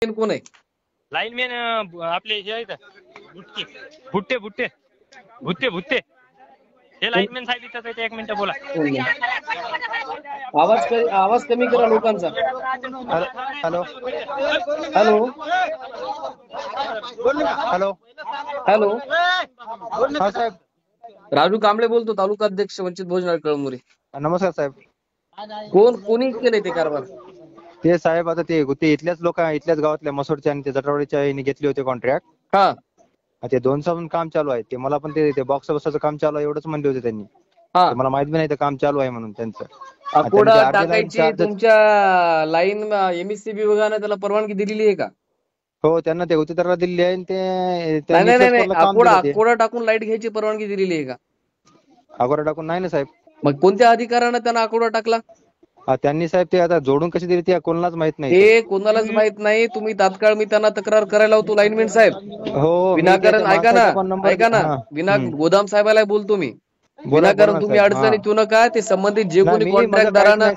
कोण आहे? लाईनमॅन आपले हे आहेत भुट्टे भुट्टे भुट्टे भुट्टे हे लाईनमॅन साहेब इथं आहेत. एक मिनिट बोला. आवाज कमी करा लोकांचा. हॅलो हॅलो हॅलो हॅलो हा साहेब, राजू कांबळे बोलतो, तालुका अध्यक्ष वंचित बहुजन आघाडी कळमनुरी. नमस्कार साहेब. कोणी केले ते कारभार? ते साहेब आता ते इथल्याच लोक, इथल्याच गावातल्या मसोडच्या आणि ते जटवाडीच्या यांनी घेतले होते कॉन्ट्रॅक्ट. हा ते 2 दिवसापासून काम चालू आहे. ते मला पण ते बॉक्स बसाचं काम चालू आहे एवढंच म्हणले होते त्यांनी. हा मला माहित नाही काम चालू आहे म्हणून त्यांचं. अकोडा टाकायची तुमच्या लाईन एमएससीबी विभागाने त्याला परवानगी दिलेली आहे का? हो, त्यांना ते गुत्तेदाराला दिलेली आहे. नाही अकोडा टाकून लाईट घ्यायची परवानगी दिलेली आहे का? अकोडा टाकून नाही ना साहेब. मग कोणत्या अधिकारानं त्यांना अकोडा टाकला? त्यांनी साहेब ते आता जोडून कशी दिली ते कोणालाच माहित नाही. ते कोणालाच माहित नाही. तुम्ही तात्काळ मी त्यांना तक्रार करायला होतो लाईनमॅन साहेब. हो, विनाकारण ऐका ना विना गोदाम साहेबाला बोलतो मी. विनाकारण तुम्ही अडचणीत येऊ नका. ते संबंधित जे कोणी कॉन्ट्रॅक्टदारांना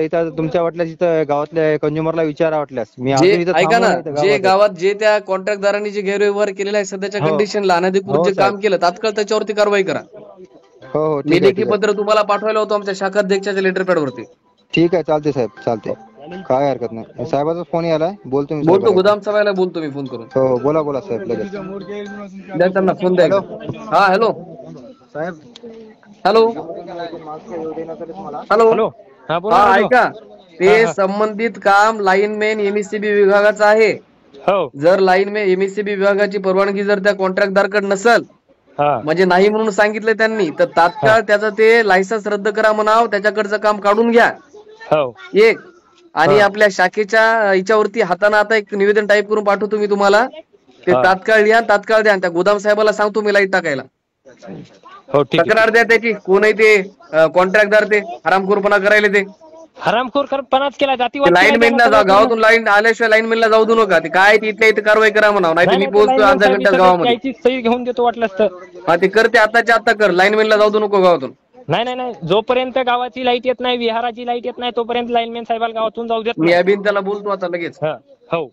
इथं तुमच्या वाटल्यास इथं गावातल्या कंझ्युमरला विचारा वाटल्यास. मी ऐका ना, जे गावात जे त्या कॉन्ट्रॅक्टदारांनी जे गैरव्यवहार केलेला आहे सध्याच्या कंडिशनला अनधिकृत जे काम केलं, तात्काळ त्याच्यावरती कारवाई करा. हो, मी लेखी पत्र तुम्हाला पाठवायला होतो आमच्या शाखा अध्यक्षाच्या लेटर पॅड वरती. ठीक आहे, चालते साहेब, चालते, काय हरकत नाही. साहेबाचा फोन यालाय, बोलतो गोदाम साहेबाला बोलतो मी फोन करून. हो, बोला साहेब लगेच. द्या त्यांना फोन द्या. हा हॅलो साहेब. हॅलो हॅलो हा ऐका, ते संबंधित काम लाईनमॅन एमएससीबी विभागाचं आहे. जर लाईनमॅन एमएससीबी विभागाची परवानगी जर त्या कॉन्ट्रॅक्टदारकडे नसेल, म्हणजे नाही म्हणून सांगितलं त्यांनी, तर तात्काळ त्याचं ते लायसन्स रद्द करा म्हणावं, त्याच्याकडचं काम काढून घ्या. एक आणि आपल्या शाखेच्या याच्यावरती हाताने आता एक निवेदन टाईप करून पाठवतो मी तुम्हाला. ते तात्काळ लिहा, तात्काळ द्या. त्या गोदाम साहेबाला सांगतो मी लाईट टाकायला. तक्रार द्या त्याची. कोण आहे ते कॉन्ट्रॅक्टदार, ते हरामखोरपणा करायला, ते हरामखोरपणाच केला. लाईनमॅनला गावातून लाईन आल्याशिवाय लाईनमॅनला जाऊ देऊ नका. ते काय इथल्या इथे कारवाई करा म्हणावं, नाही तर मी पोहोचतो अर्ध्या घंट्यात गावामध्ये. सही घेऊन देतो वाटलंच तर. हा ते करते, आताच्या आता कर. लाईनमॅनला जाऊ देऊ नको गावातून. नाही, जोपर्यंत गावाची लाईट येत नाही, विहाराची लाईट येत नाही, तोपर्यंत लाईनमॅन साहेबाला गावातून जाऊ देत मी अभिन त्याला बोलतो आता लगेच. हो.